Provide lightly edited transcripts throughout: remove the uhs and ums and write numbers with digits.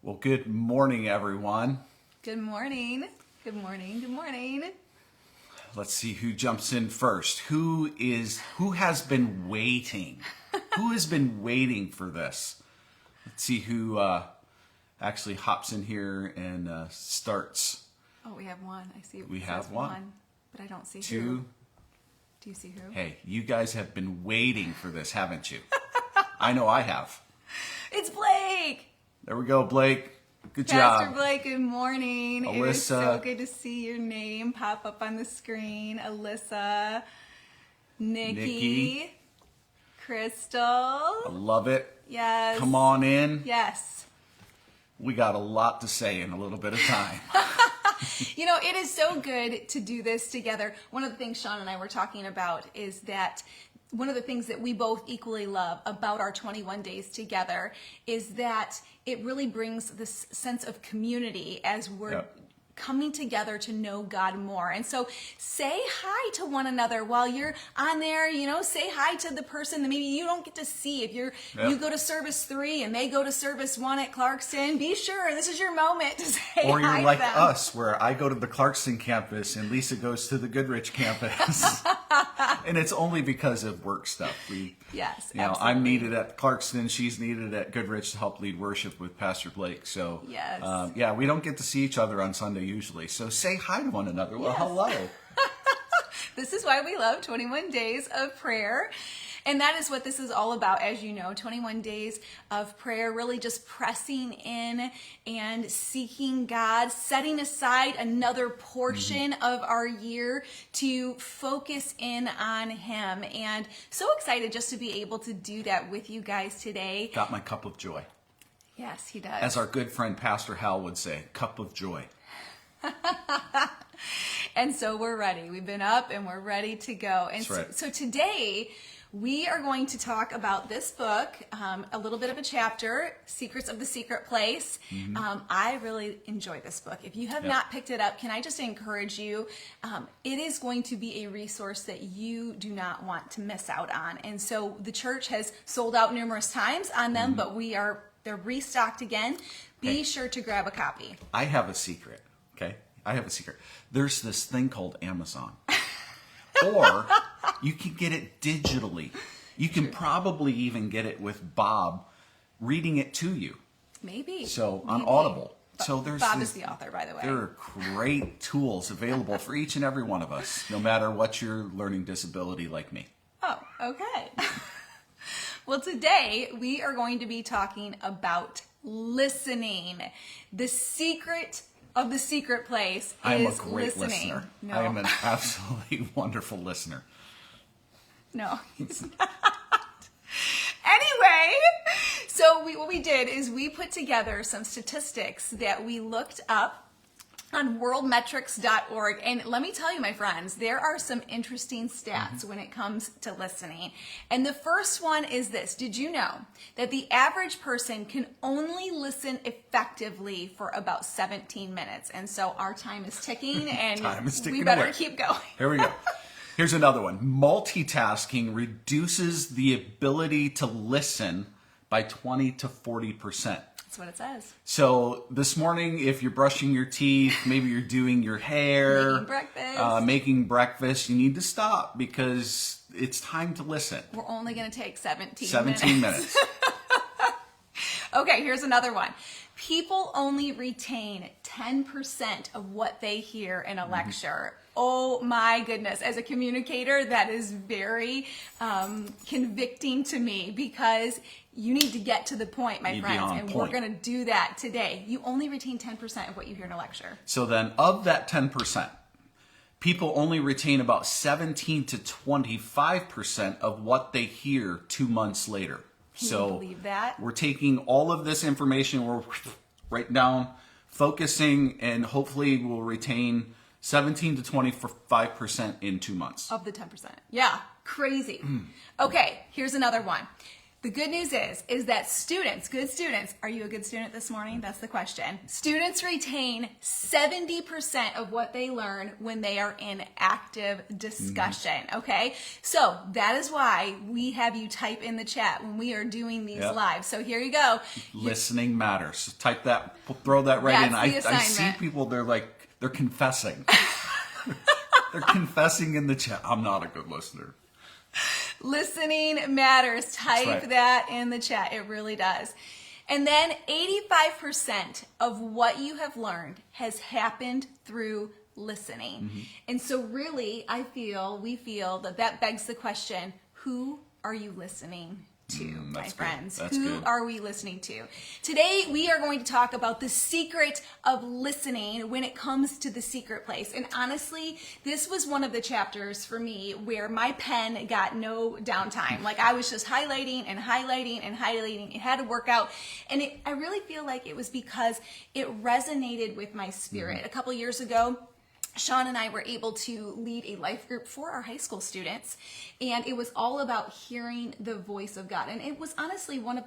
Well, good morning, everyone. Good morning. Good morning. Good morning. Let's see who jumps in first. Who has been waiting? Who has been waiting for this? Let's see who actually hops in here and starts. Oh, we have one. I see. We have one. But I don't see Two. who. Do you see who? Hey, you guys have been waiting for this, haven't you? I know I have. It's Blake. There we go, Blake. Good Pastor job. Blake, good morning. It is so Alyssa. good to see your name pop up on the screen. Alyssa, Nikki, Crystal. I love it. Yes. Come on in. Yes. We got a lot to say in a little bit of time. You know, it is so good to do this together. One of the things Sean and I were talking about is that one of the things that we both equally love about our 21 days together is that it really brings this sense of community as we're Yep. coming together to know God more. And so say hi to one another while you're on there, say hi to the person that maybe you don't get to see. If you go to service 3 and they go to service 1 at Clarkston, be sure this is your moment to say Or hi you're to like them. us, where I go to the Clarkston campus and Lisa goes to the Goodrich campus. And it's only because of work stuff. Yes, I'm absolutely. needed at Clarkston, she's needed at Goodrich to help lead worship with Pastor Blake. So, Yes. we don't get to see each other on Sunday usually. So say hi to one another. Well, Yes. hello. This is why we love 21 days of prayer. And that is what this is all about, as you know, 21 days of prayer, really just pressing in and seeking God, setting aside another portion of our year to focus in on Him. And so excited just to be able to do that with you guys today. Got my cup of joy. Yes, He does. As our good friend Pastor Hal would say, cup of joy. And so we're ready. We've been up and we're ready to go. And That's right. so today we are going to talk about this book, a little bit of a chapter, Secrets of the Secret Place. I really enjoy this book. If you have Yep. not picked it up, can I just encourage you? It is going to be a resource that you do not want to miss out on. And so the church has sold out numerous times on them, but they're restocked again. Be Hey. sure to grab a copy. I have a secret, okay? I have a secret. There's this thing called Amazon. Or you can get it digitally. You can probably even get it with Bob reading it to you. Maybe. So on Maybe. Audible. So there's Bob this, is the author, by the way. there are great tools available for each and every one of us, no matter what your learning disability like me. Oh, okay. Well, today we are going to be talking about listening. The secret of the secret place I am a is great listening. listener. No, I am an absolutely wonderful listener. no, he's not. Anyway, so what we did is we put together some statistics that we looked up on worldmetrics.org. And let me tell you, my friends, there are some interesting stats when it comes to listening. And the first one is this. Did you know that the average person can only listen effectively for about 17 minutes? And so our time is ticking and Time is ticking we better away. keep going. Here we go. Here's another one. Multitasking reduces the ability to listen by 20 to 40%. That's what it says. So this morning, if you're brushing your teeth, maybe you're doing your hair, making breakfast, you need to stop because it's time to listen. We're only going to take 17 minutes. Okay, here's another one. People only retain 10% of what they hear in a lecture. Oh my goodness. As a communicator, that is very convicting to me because you need to get to the point, my You'd be friends, on and point. we're going to do that today. You only retain 10% of what you hear in a lecture. So then of that 10%, people only retain about 17 to 25% of what they hear 2 months later. Can So you believe that? we're taking all of this information, we're writing down, focusing, and hopefully we'll retain 17 to 25% in 2 months. Of the 10%. Yeah, crazy. Okay, here's another one. The good news is that students, good students, are you a good student this morning? That's the question. Students retain 70% of what they learn when they are in active discussion, okay? So that is why we have you type in the chat when we are doing these live. So here you go. Listening matters. Type that, throw that right in. That's the I see assignment. people, they're confessing. They're confessing in the chat. I'm not a good listener. Listening matters. Type right. that in the chat. It really does. And then 85% of what you have learned has happened through listening. And so really, we feel that begs the question, who are you listening to, my that's good. friends? That's Who good. are we listening to? Today, we are going to talk about the secret of listening when it comes to the secret place. And honestly, this was one of the chapters for me where my pen got no downtime. Like I was just highlighting and highlighting and highlighting. It had to work out. And I really feel like it was because it resonated with my spirit. A couple years ago, Sean and I were able to lead a life group for our high school students, and it was all about hearing the voice of God. And it was honestly one of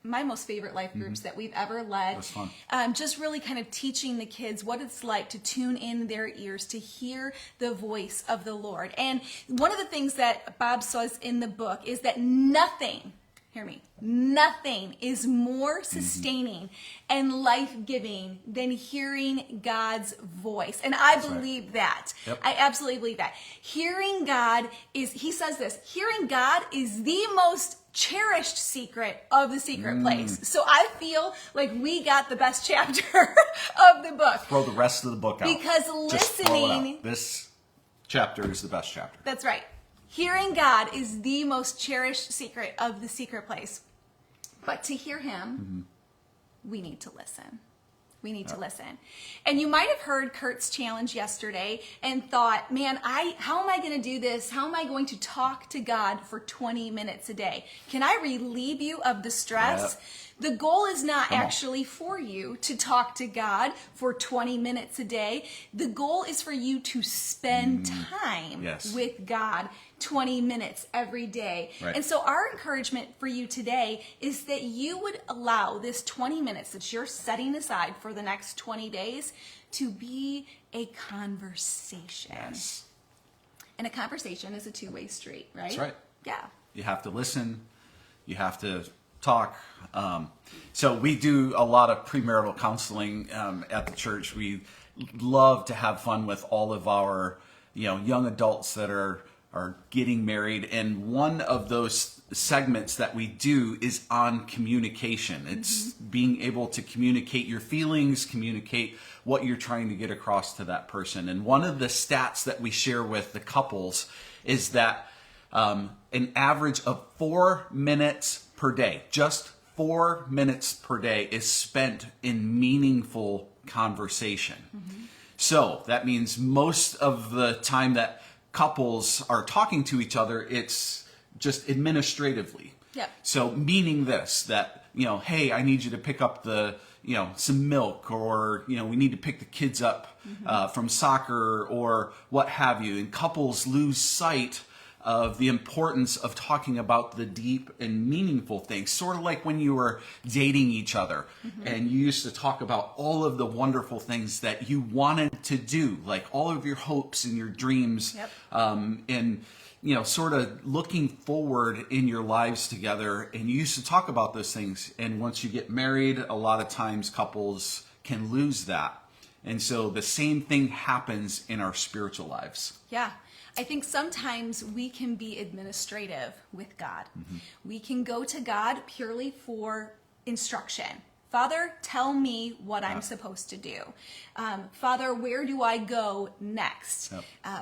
my most favorite life groups that we've ever led. It was fun. Just really kind of teaching the kids what it's like to tune in their ears to hear the voice of the Lord. And one of the things that Bob says in the book is that nothing, hear me, nothing is more sustaining and life-giving than hearing God's voice. And I believe that. Yep. I absolutely believe that. Hearing God he says this, hearing God is the most cherished secret of the secret place. So I feel like we got the best chapter of the book. Throw the rest of the book out. Because Just throw it out. listening, This chapter is the best chapter. that's right. Hearing God is the most cherished secret of the secret place. But to hear him, we need to listen. We need to listen. And you might have heard Kurt's challenge yesterday and thought, man, how am I going to do this? How am I going to talk to God for 20 minutes a day? Can I relieve you of the stress? The goal is not actually for you to talk to God for 20 minutes a day. The goal is for you to spend time with God 20 minutes every day. Right. And so our encouragement for you today is that you would allow this 20 minutes that you're setting aside for the next 20 days to be a conversation. Yes. And a conversation is a two-way street, right? That's right. Yeah. You have to listen. You have to talk. So we do a lot of premarital counseling at the church. We love to have fun with all of our young adults that are getting married, and one of those segments that we do is on communication. It's being able to communicate your feelings, communicate what you're trying to get across to that person. And one of the stats that we share with the couples is that an average of 4 minutes per day, just 4 minutes per day, is spent in meaningful conversation. So that means most of the time that couples are talking to each other, it's just administratively. Yep. So meaning this, that, hey, I need you to pick up some milk, or, we need to pick the kids up from soccer or what have you. And couples lose sight of the importance of talking about the deep and meaningful things, sort of like when you were dating each other and you used to talk about all of the wonderful things that you wanted to do, like all of your hopes and your dreams, and sort of looking forward in your lives together. And you used to talk about those things. And once you get married, a lot of times couples can lose that. And so the same thing happens in our spiritual lives. Yeah. I think sometimes we can be administrative with God. We can go to God purely for instruction. Father, tell me what I'm supposed to do. Father, where do I go next?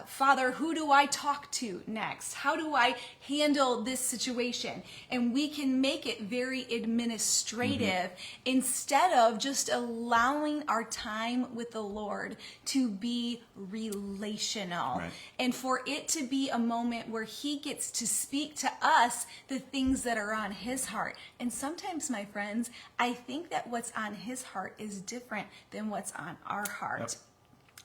Father, who do I talk to next? How do I handle this situation? And we can make it very administrative instead of just allowing our time with the Lord to be relational. Right. And for it to be a moment where he gets to speak to us the things that are on his heart. And sometimes, my friends, I think that what's on his heart is different than what's on our heart.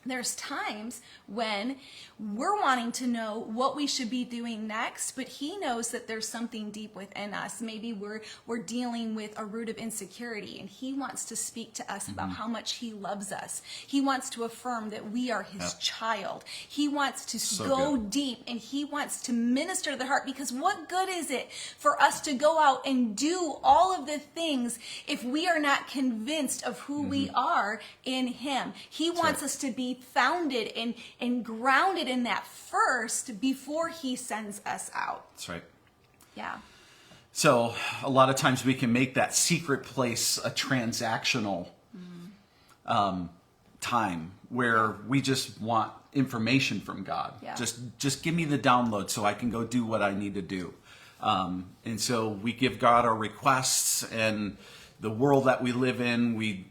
There's times when we're wanting to know what we should be doing next, but he knows that there's something deep within us. Maybe we're dealing with a root of insecurity, and he wants to speak to us about how much he loves us. He wants to affirm that we are his child. He wants to go deep, and he wants to minister to the heart, because what good is it for us to go out and do all of the things if we are not convinced of who we are in him? He wants us to be founded and grounded in that first before he sends us out. That's right. Yeah. So a lot of times we can make that secret place a transactional time where we just want information from God. Yeah. Just give me the download so I can go do what I need to do. And so we give God our requests, and the world that we live in, we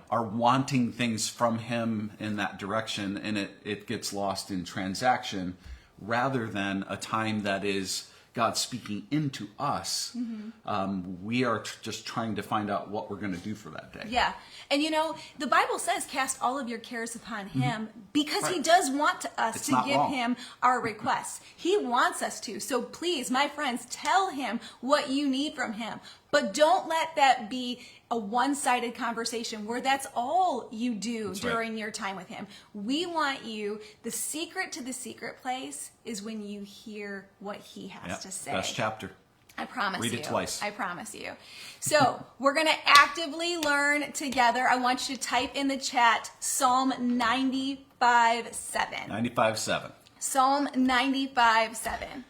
are wanting things from him in that direction, and it gets lost in transaction rather than a time that is God speaking into us. We are just trying to find out what we're going to do for that day. Yeah. And the Bible says cast all of your cares upon him, because he does want us to give him our requests. He wants us to. So please, my friends, tell him what you need from him. But don't let that be a one-sided conversation where that's all you do during your time with him. We want you, the secret to the secret place is when you hear what he has to say. Best chapter. I promise you. Read it twice. I promise you. So we're going to actively learn together. I want you to type in the chat Psalm 95:7. 95:7. Psalm 95:7.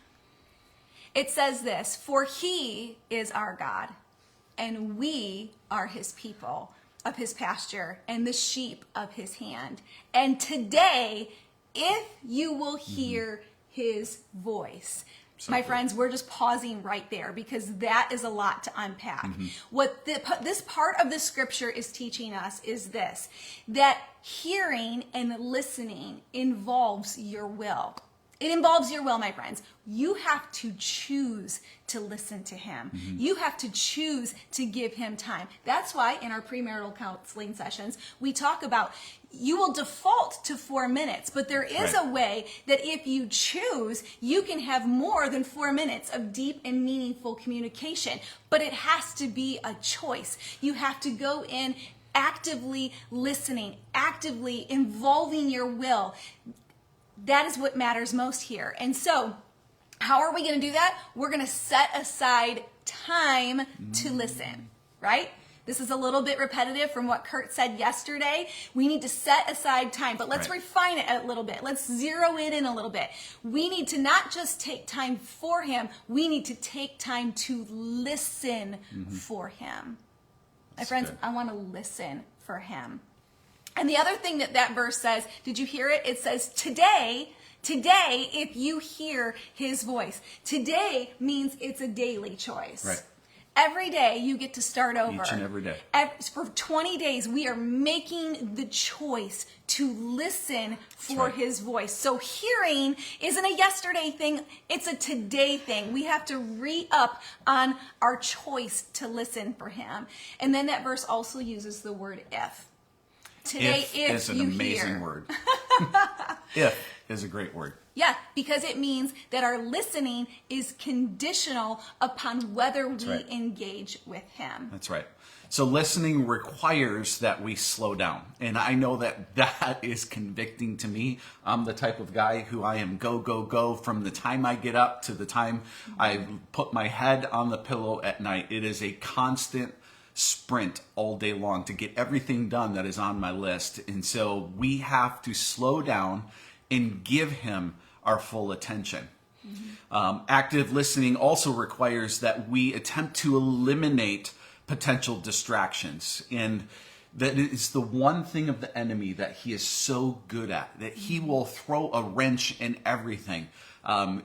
It says this: "For he is our God, and we are his people of his pasture and the sheep of his hand. And today, if you will hear his voice." My friends, we're just pausing right there because that is a lot to unpack. What this part of the scripture is teaching us is this: that hearing and listening involves your will. It involves your will, my friends. You have to choose to listen to him. You have to choose to give him time. That's why in our premarital counseling sessions, we talk about you will default to 4 minutes, but there is a way that if you choose, you can have more than 4 minutes of deep and meaningful communication. But it has to be a choice. You have to go in actively listening, actively involving your will. That is what matters most here. And so, how are we going to do that? We're going to set aside time to listen, right? This is a little bit repetitive from what Kurt said yesterday. We need to set aside time, but let's refine it a little bit. Let's zero it in a little bit. We need to not just take time for him, we need to take time to listen for him. My friends, I want to listen for him. And the other thing that verse says, did you hear it? It says, today, if you hear his voice. Today means it's a daily choice. Right. Every day you get to start over. Each and every day. For 20 days, we are making the choice to listen for his voice. So hearing isn't a yesterday thing, it's a today thing. We have to re-up on our choice to listen for him. And then that verse also uses the word if. Today, if is an you amazing hear. word. If is a great word. Yeah, because it means that our listening is conditional upon whether we engage with him. That's right. So listening requires that we slow down. And I know that is convicting to me. I'm the type of guy who I am go, go, go from the time I get up to the time I put my head on the pillow at night. It is a constant sprint all day long to get everything done that is on my list. And so we have to slow down and give him our full attention. Active listening also requires that we attempt to eliminate potential distractions. And that is the one thing of the enemy that he is so good at, that he will throw a wrench in everything.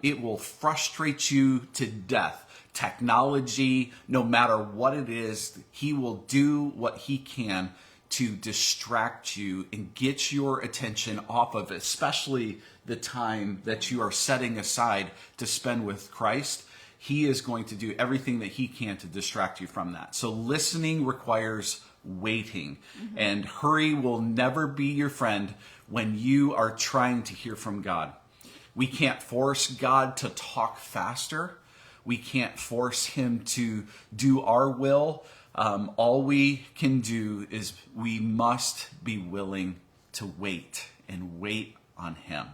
It will frustrate you to death. Technology, no matter what it is, he will do what he can to distract you and get your attention off of it, especially the time that you are setting aside to spend with Christ. He is going to do everything that he can to distract you from that. So listening requires waiting. And hurry will never be your friend when you are trying to hear from God. We can't force God to talk faster. We can't force him to do our will. All we can do is we must be willing to wait and wait on him.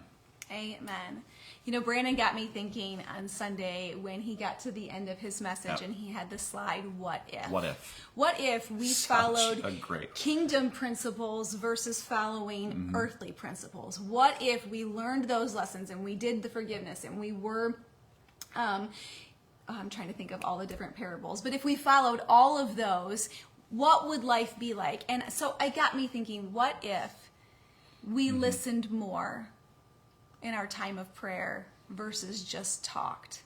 Amen. You know, Brandon got me thinking on Sunday when he got to the end of his message and he had the slide, what if? What if? What if we Such followed a great- kingdom principles versus following earthly principles? What if we learned those lessons and we did the forgiveness and we were, I'm trying to think of all the different parables, but if we followed all of those, what would life be like? And so it got me thinking, what if we listened more in our time of prayer versus just talked?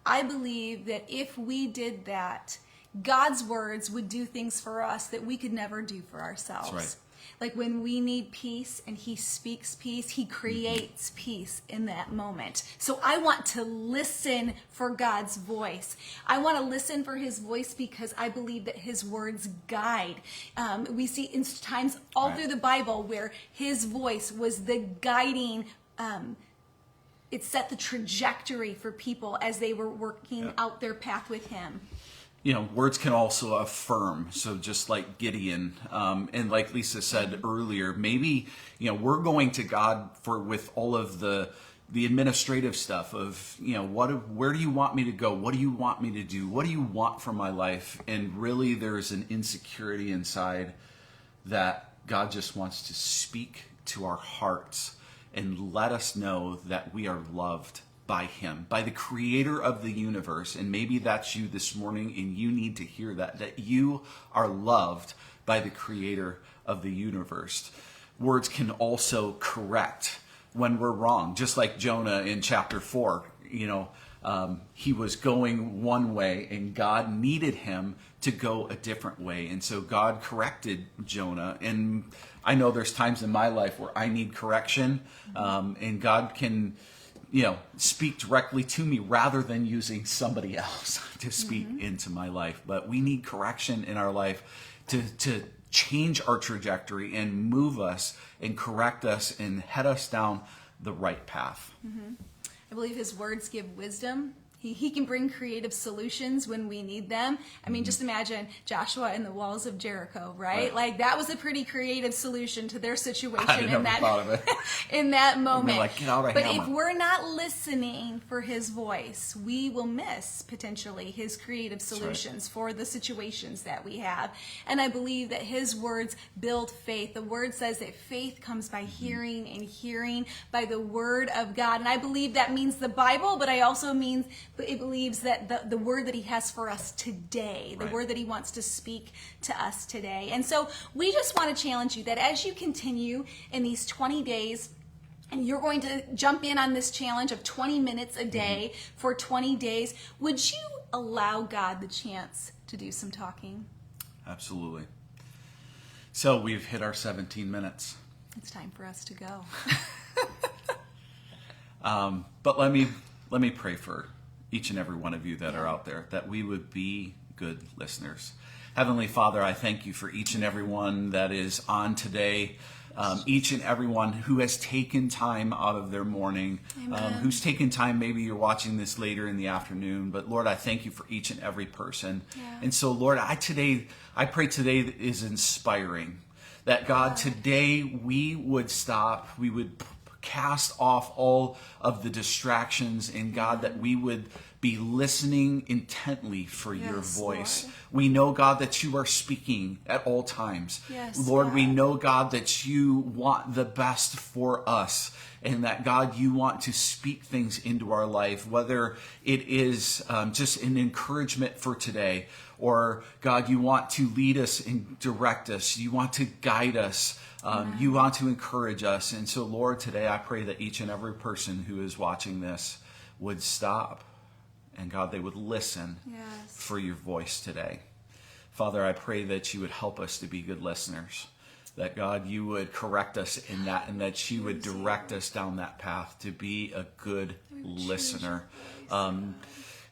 I believe that if we did that, God's words would do things for us that we could never do for ourselves. That's right. Like when we need peace and he speaks peace, he creates peace in that moment. So I want to listen for God's voice. I want to listen for his voice because I believe that his words guide. We see in times all through the Bible where his voice was the guiding it set the trajectory for people as they were working out their path with him. You know, words can also affirm. So just like Gideon, and like Lisa said earlier, maybe, you know, we're going to God with all of the administrative stuff of, you know, where do you want me to go? What do you want me to do? What do you want from my life? And really there's an insecurity inside that God just wants to speak to our hearts and let us know that we are loved by him, by the creator of the universe. And maybe that's you this morning and you need to hear that you are loved by the creator of the universe. Words can also correct when we're wrong, just like Jonah in chapter 4. You know, he was going one way and God needed him to go a different way. And so God corrected Jonah. And I know there's times in my life where I need correction, and God can, you know, speak directly to me rather than using somebody else to speak into my life. But we need correction in our life to change our trajectory and move us and correct us and head us down the right path. I believe his words give wisdom. He can bring creative solutions when we need them. I mean, just imagine Joshua and the walls of Jericho, right? Like that was a pretty creative solution to their situation in that thought of it. in that moment. Like, get out of but Hammer. if we're not listening for his voice, we will miss potentially his creative solutions for the situations that we have. And I believe that his words build faith. The word says that faith comes by hearing and hearing by the word of God. And I believe that means the Bible, but I also mean it believes that the word that he has for us today, the word that he wants to speak to us today. And so we just want to challenge you that as you continue in these 20 days, and you're going to jump in on this challenge of 20 minutes a day for 20 days, would you allow God the chance to do some talking? Absolutely. So we've hit our 17 minutes. It's time for us to go. But let me pray for each and every one of you that are out there, that we would be good listeners. Heavenly Father, I thank you for each and every one that is on today, each and every one who has taken time out of their morning, who's taken time, maybe you're watching this later in the afternoon, but Lord, I thank you for each and every person. And so Lord, I pray today is inspiring, that God, today we would stop, we would cast off all of the distractions, and God, that we would be listening intently for your voice. Lord. We know, God, that you are speaking at all times. Yes, Lord, we God. know, God, that you want the best for us, and that, God, you want to speak things into our life, whether it is just an encouragement for today, or, God, you want to lead us and direct us. You want to guide us. You want to encourage us. And so, Lord, today I pray that each and every person who is watching this would stop, and God, they would listen for your voice today. Father, I pray that you would help us to be good listeners, that God, you would correct us in that, and that you would direct us down that path to be a good listener.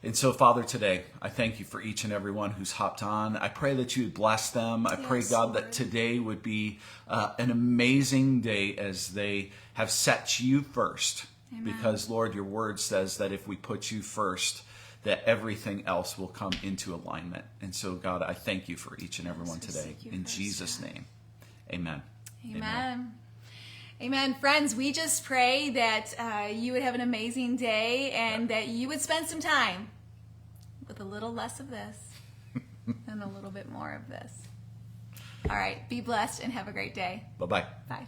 And so, Father, today, I thank you for each and every one who's hopped on. I pray that you would bless them. I pray, Yes, God, Lord. that today would be an amazing day as they have set you first. Amen. Because, Lord, your word says that if we put you first, that everything else will come into alignment. And so, God, I thank you for each and every one we today. seek you In first, Jesus' God. name, amen. Amen. Amen. Friends, we just pray that you would have an amazing day and that you would spend some time with a little less of this and a little bit more of this. All right. Be blessed and have a great day. Bye-bye. Bye.